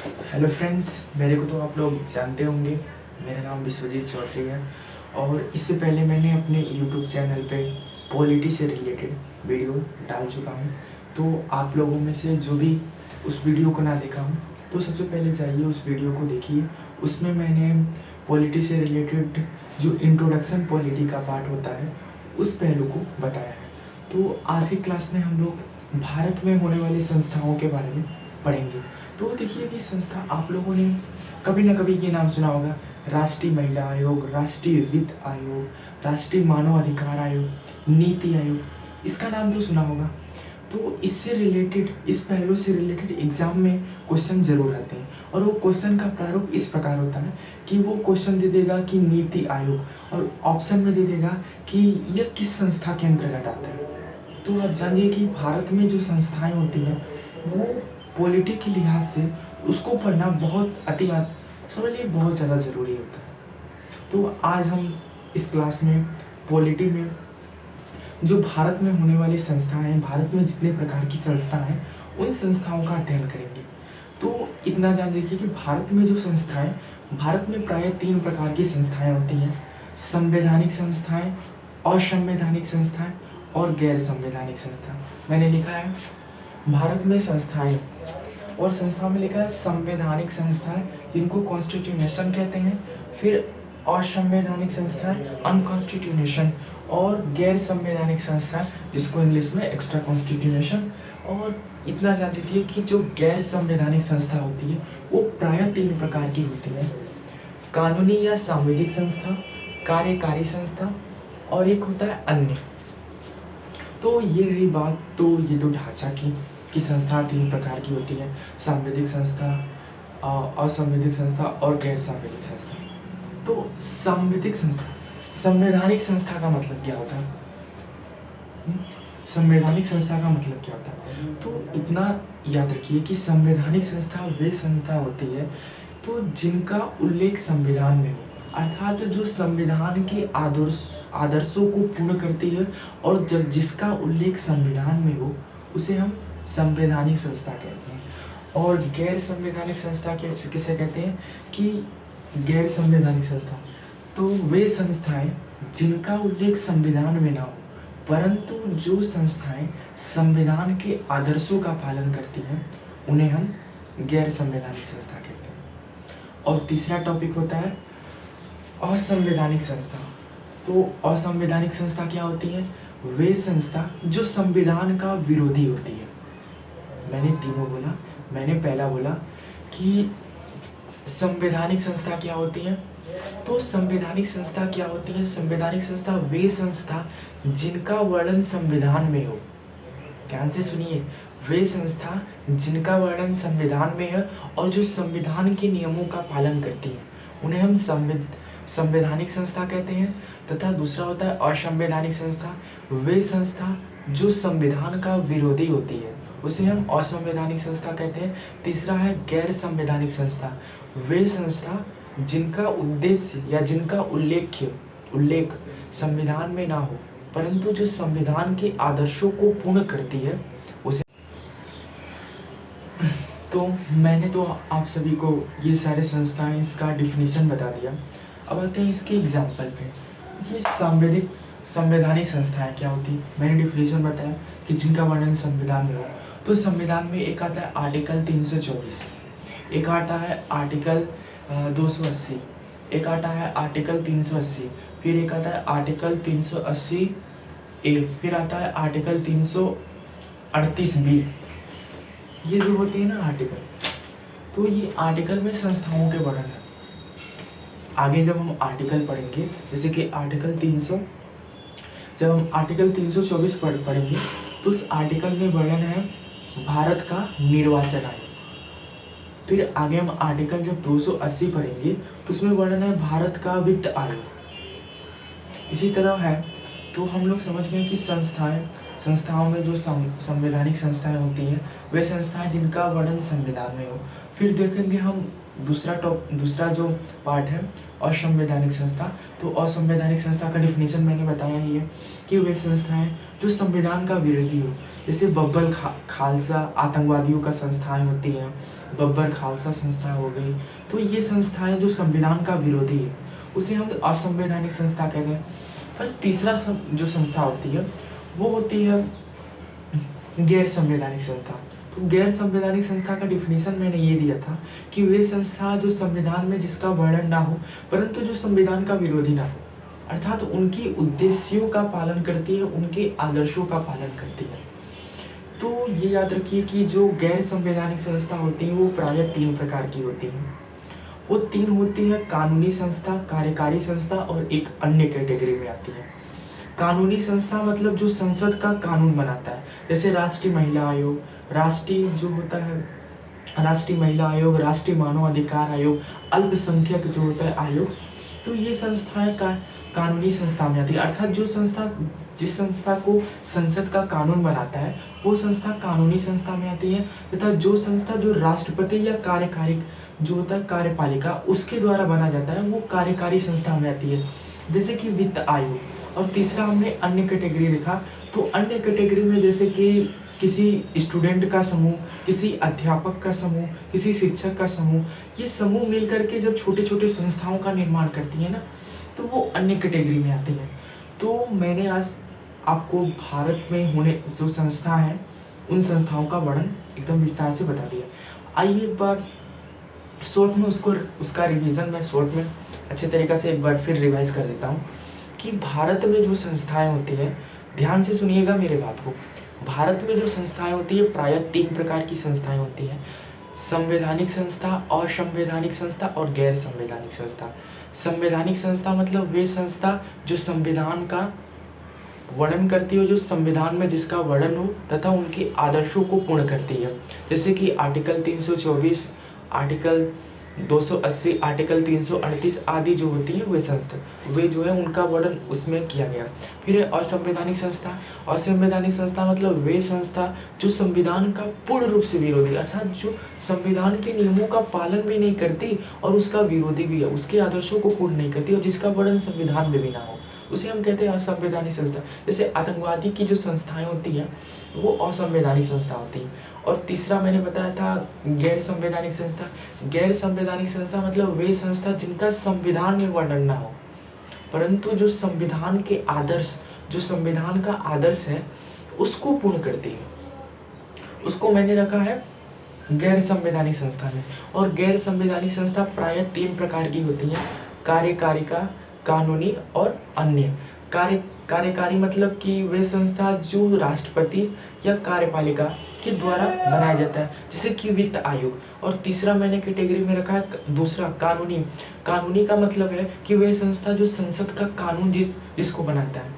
Hello friends, मेरे को तो आप लोग जानते होंगे। मेरा नाम विश्वजीत चौधरी है और इससे पहले मैंने अपने यूट्यूब चैनल पे पॉलिटी से रिलेटेड वीडियो डाल चुका हूँ। तो आप लोगों में से जो भी उस वीडियो को ना देखा हूँ तो सबसे पहले जाइए उस वीडियो को देखिए। उसमें मैंने पॉलिटी से रिलेटेड जो इंट्रोडक्शन पॉलिटी का पार्ट होता है उस पहलू को बताया है। तो आज की क्लास में हम लोग भारत में होने वाली संस्थाओं के बारे में पढ़ेंगे। तो देखिए कि संस्था आप लोगों ने कभी ना कभी ये नाम सुना होगा, राष्ट्रीय महिला आयोग, राष्ट्रीय वित्त आयोग, राष्ट्रीय मानव अधिकार आयोग, नीति आयोग, इसका नाम तो सुना होगा। तो इससे रिलेटेड, इस पहलू से रिलेटेड एग्जाम में क्वेश्चन जरूर आते हैं और वो क्वेश्चन का प्रारूप इस प्रकार होता है कि वो क्वेश्चन दे देगा कि नीति आयोग और ऑप्शन में दे देगा कि यह किस संस्था के अंतर्गत आता है। तो आप जानिए कि भारत में जो संस्थाएं होती हैं वो पॉलिटी के लिहाज से उसको पढ़ना समझिए बहुत ज़्यादा ज़रूरी होता है। तो आज हम इस क्लास में पॉलिटी में जो भारत में होने वाली संस्थाएं हैं, भारत में जितने प्रकार की संस्था हैं उन संस्थाओं का अध्ययन करेंगे। तो इतना जान लीजिए कि भारत में जो संस्थाएं, भारत में प्रायः 3 प्रकार की संस्थाएं होती हैं: संवैधानिक संस्थाएं, असंवैधानिक संस्थाएं और गैर संवैधानिक संस्था। मैंने लिखा है भारत में संस्थाएं और संस्था में लिखा है संवैधानिक संस्थाएं जिनको कॉन्स्टिट्यूशन कहते हैं, फिर असंवैधानिक संस्थाएं अनकॉन्स्टिट्यूशन, और गैर संवैधानिक संस्थाएं जिसको इंग्लिश में एक्स्ट्रा कॉन्स्टिट्यूशन। और इतना जान लीजिए कि जो गैर संवैधानिक संस्था होती है वो प्रायः 3 प्रकार की होती है: कानूनी या सांविधिक संस्था, कार्यकारी संस्था और एक होता है अन्य। तो ये रही बात, तो ये तो ढांचा की संस्था 3 प्रकार की होती है: सांविधिक संस्था, असंवैधानिक संस्था और गैर संवैधानिक संस्था। तो सांविधिक संस्था, संवैधानिक संस्था का मतलब क्या होता है? संवैधानिक संस्था का मतलब क्या होता है? तो इतना याद रखिए कि संवैधानिक संस्था वे संस्था होती है तो जिनका उल्लेख संविधान में हो, अर्थात जो संविधान के आदर्शों को पूर्ण करती है और जिसका उल्लेख संविधान में हो उसे हम संवैधानिक संस्था कहते हैं। और गैर संवैधानिक संस्था किसे कहते हैं कि गैर संवैधानिक संस्था तो वे संस्थाएं जिनका उल्लेख संविधान में ना हो परंतु जो संस्थाएं संविधान के आदर्शों का पालन करती हैं उन्हें हम गैर संवैधानिक संस्था कहते हैं। और तीसरा टॉपिक होता है असंवैधानिक संस्था। तो असंवैधानिक संस्था क्या होती है? वे संस्था जो संविधान का विरोधी होती है। मैंने तीनों बोला। मैंने पहला बोला कि संवैधानिक संस्था क्या होती है। तो संवैधानिक संस्था क्या होती है? संवैधानिक संस्था वे संस्था जिनका वर्णन संविधान में हो। ध्यान से सुनिए, वे संस्था जिनका वर्णन संविधान में है और जो संविधान के नियमों का पालन करती है उन्हें हम संवैधानिक संस्था कहते हैं। तथा दूसरा होता है असंवैधानिक संस्था, वे संस्था जो संविधान का विरोधी होती है उसे हम असंवैधानिक संस्था कहते हैं। तीसरा है गैर संवैधानिक संस्था, वे संस्था जिनका उद्देश्य या जिनका उल्लेख संविधान में ना हो परंतु जो संविधान के आदर्शों को पूर्ण करती है उसे। तो मैंने तो आप सभी को ये सारे संस्थाएं, इसका डिफिनीशन बता दिया। अब आते हैं इसके एग्जाम्पल पे। ये संवैधानिक संस्थाएं क्या होती है? मैंने डिफिनीशन बताया कि जिनका वर्णन संविधान में हो। तो संविधान में एक आता है आर्टिकल 324, एक आता है आर्टिकल 280, एक आता है आर्टिकल 380, फिर एक आता है आर्टिकल 380 ए, फिर आता है आर्टिकल 338 बी। ये जो होती है ना आर्टिकल, तो ये आर्टिकल में संस्थाओं के वर्णन है। आगे जब हम आर्टिकल पढ़ेंगे, जैसे कि आर्टिकल 300, जब हम आर्टिकल 324 पढ़ेंगे तो उस आर्टिकल में वर्णन है भारत का निर्वाचन आयोग। फिर आगे हम आर्टिकल जब 280 पढ़ेंगे तो उसमें वर्णन है भारत का वित्त आयोग। इसी तरह है। तो हम लोग समझ गए कि संस्थाओं में जो संवैधानिक संस्थाएं होती हैं वे संस्थाएं जिनका वर्णन संविधान में हो। फिर देखेंगे हम दूसरा जो पार्ट है असंवैधानिक संस्था। तो असंवैधानिक संस्था का डिफिनीशन मैंने बताया ही है कि वे संस्थाएं जो संविधान का विरोधी हो, जैसे बब्बर खालसा आतंकवादियों का संस्थाएं होती हैं, बब्बर खालसा संस्था हो गई। तो ये संस्थाएं जो संविधान का विरोधी है उसे हम असंवैधानिक संस्था कहते हैं। और तीसरा जो संस्था होती है वो होती है गैर संवैधानिक संस्था। तो गैर संवैधानिक संस्था का डिफिनीशन मैंने ये दिया था कि वे संस्था जो संविधान में जिसका वर्णन ना हो परंतु जो संविधान का विरोधी ना हो, अर्थात उनकी उद्देश्यों का पालन करती है, उनके आदर्शों का पालन करती है। तो ये याद रखिए कि जो गैर संवैधानिक संस्था होती है वो प्रायः 3 प्रकार की होती हैं। वो 3 होती है कानूनी संस्था, कार्यकारी संस्था और एक अन्य कैटेगरी में आती है। कानूनी संस्था मतलब जो संसद का कानून बनाता है, जैसे राष्ट्रीय महिला आयोग, राष्ट्रीय महिला आयोग, राष्ट्रीय मानव अधिकार आयोग, अल्पसंख्यक जो होता है आयोग। तो ये संस्थाएं कानूनी संस्था में आती है, अर्थात जिस संस्था को संसद का कानून बनाता है वो संस्था कानूनी संस्था में आती है, तथा जो संस्था जो राष्ट्रपति या कार्यकारी जो होता है कार्यपालिका उसके द्वारा बना जाता है वो कार्यकारी संस्था में आती है, जैसे कि वित्त आयोग। और तीसरा हमने अन्य कैटेगरी लिखा, तो अन्य कैटेगरी में जैसे कि किसी स्टूडेंट का समूह, किसी अध्यापक का समूह, किसी शिक्षक का समूह, ये समूह मिल करके जब छोटे छोटे संस्थाओं का निर्माण करती है ना, तो वो अन्य कैटेगरी में आती है। तो मैंने आज आपको भारत में होने जो संस्था है उन संस्थाओं का वर्णन एकदम विस्तार से बता दिया। आइए एक बार शॉर्ट में उसका रिवीजन मैं शॉर्ट में अच्छे तरीक़े से एक बार फिर रिवाइज कर देता हूँ कि भारत में जो संस्थाएं होती हैं, ध्यान से सुनिएगा मेरे बात को। भारत में जो संस्थाएं होती है प्रायः 3 प्रकार की संस्थाएं होती हैं, संवैधानिक संस्था, असंवैधानिक संस्था और गैर संवैधानिक संस्था। संवैधानिक संस्था मतलब वे संस्था जो संविधान का वर्णन करती हो, जो संविधान में जिसका वर्णन हो तथा उनके आदर्शों को पूर्ण करती है, जैसे कि आर्टिकल 324, आर्टिकल 280, आर्टिकल 338 आदि जो होती है वे संस्था, वे जो है उनका वर्णन उसमें किया गया। फिर असंवैधानिक संस्था। असंवैधानिक संस्था मतलब वे संस्था जो संविधान का पूर्ण रूप से विरोधी, अर्थात जो संविधान के नियमों का पालन भी नहीं करती और उसका विरोधी भी है, उसके आदर्शों को पूर्ण नहीं करती और जिसका वर्णन संविधान में भी ना हो, उसे हम कहते हैं असंवैधानिक संस्था। जैसे आतंकवादी की जो संस्थाएं होती हैं वो असंवैधानिक संस्था होती हैं। और तीसरा मैंने बताया था गैर संवैधानिक संस्था। गैर संवैधानिक संस्था मतलब वे संस्था जिनका संविधान में वर्णन ना हो परंतु जो संविधान के आदर्श, जो संविधान का आदर्श है उसको पूर्ण करती है, उसको मैंने रखा है गैर संवैधानिक संस्था में। और गैर संवैधानिक संस्था प्रायः 3 प्रकार की होती हैं, कार्यकारिका, कानूनी और अन्य। कार्यकारी मतलब कि वे संस्था जो राष्ट्रपति या कार्यपालिका के द्वारा बनाया जाता है, जैसे कि वित्त आयोग। और तीसरा मैंने कैटेगरी में रखा है दूसरा कानूनी। कानूनी का मतलब है कि वे संस्था जो संसद का कानून जिसको बनाता है,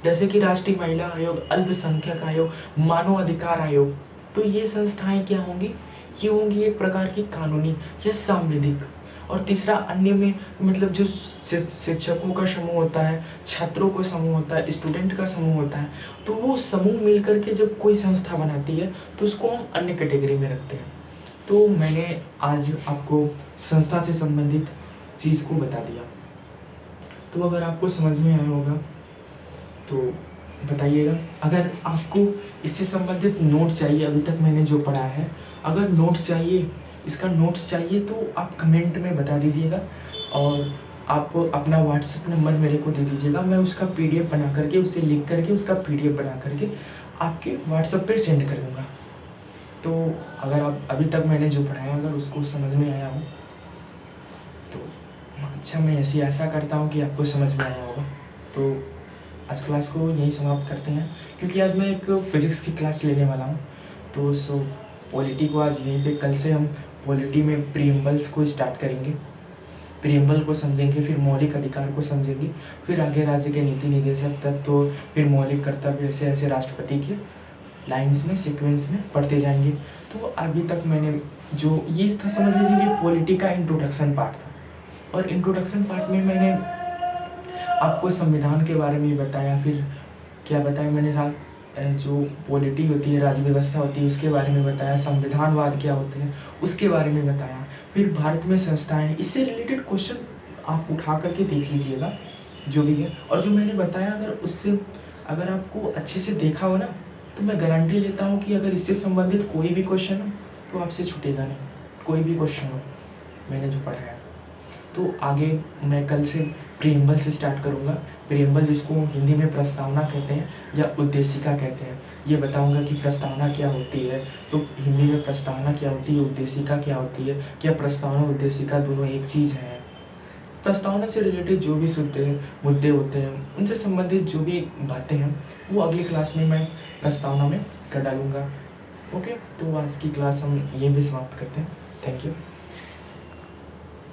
जैसे कि राष्ट्रीय महिला आयोग, अल्पसंख्यक आयोग, मानव अधिकार आयोग। तो ये संस्थाएं क्या होंगी, ये होंगी एक प्रकार की कानूनी या सांविधिक। और तीसरा अन्य में मतलब जो शिक्षकों का समूह होता है, छात्रों का समूह होता है, स्टूडेंट का समूह होता है, तो वो समूह मिलकर के जब कोई संस्था बनाती है तो उसको हम अन्य कैटेगरी में रखते हैं। तो मैंने आज आपको संस्था से संबंधित चीज़ को बता दिया। तो अगर आपको समझ में आया होगा तो बताइएगा। अगर आपको इससे संबंधित नोट चाहिए, अभी तक मैंने जो पढ़ा है, अगर नोट चाहिए, इसका नोट्स चाहिए तो आप कमेंट में बता दीजिएगा और आप अपना व्हाट्सएप नंबर मेरे को दे दीजिएगा। मैं उसका PDF बना करके, उसे लिख करके उसका PDF बना करके आपके व्हाट्सएप पे सेंड कर दूँगा। तो अगर आप अभी तक मैंने जो पढ़ाया अगर उसको समझ में आया हो तो अच्छा, मैं ऐसी आशा करता हूँ कि आपको समझ में आया होगा। तो आज क्लास को यहीं समाप्त करते हैं, क्योंकि आज मैं एक फिजिक्स की क्लास लेने वाला हूँ। तो पॉलिटी को आज यहीं पे, कल से हम पॉलिटी में प्रीएम्बल्स को स्टार्ट करेंगे, प्रीएम्बल को समझेंगे, फिर मौलिक अधिकार को समझेंगे, फिर आगे राज्य के नीति निर्देशक तत्व, फिर मौलिक कर्तव्य, ऐसे ऐसे राष्ट्रपति के लाइन्स में, सीक्वेंस में पढ़ते जाएंगे। तो अभी तक मैंने जो ये था, समझ लीजिए कि पॉलिटी का इंट्रोडक्शन पार्ट था, और इंट्रोडक्शन पार्ट में मैंने आपको संविधान के बारे में बताया, फिर क्या बताया मैंने, जो पॉलिटी होती है, राज्य व्यवस्था होती है, उसके बारे में बताया। संविधानवाद क्या होते हैं उसके बारे में बताया। फिर भारत में संस्थाएं, इससे रिलेटेड क्वेश्चन आप उठा करके देख लीजिएगा जो भी है। और जो मैंने बताया अगर आपको अच्छे से देखा हो ना, तो मैं गारंटी लेता हूँ कि अगर इससे संबंधित कोई भी क्वेश्चन हो तो आपसे छूटेगा नहीं, कोई भी क्वेश्चन हो मैंने जो पढ़ाया। तो आगे मैं कल से प्रीएम्बल से स्टार्ट करूँगा। प्रीएम्बल जिसको हिंदी में प्रस्तावना कहते हैं या उद्देशिका कहते हैं, ये बताऊँगा कि प्रस्तावना क्या होती है। तो हिंदी में प्रस्तावना क्या होती है, उद्देशिका क्या होती है, क्या प्रस्तावना उद्देशिका दोनों एक चीज़ है। प्रस्तावना से रिलेटेड जो भी मुद्दे होते हैं, उनसे संबंधित जो भी बातें हैं वो अगली क्लास में मैं प्रस्तावना में कर डालूँगा। ओके, तो आज की क्लास हम यहीं पे समाप्त करते हैं। Thank you.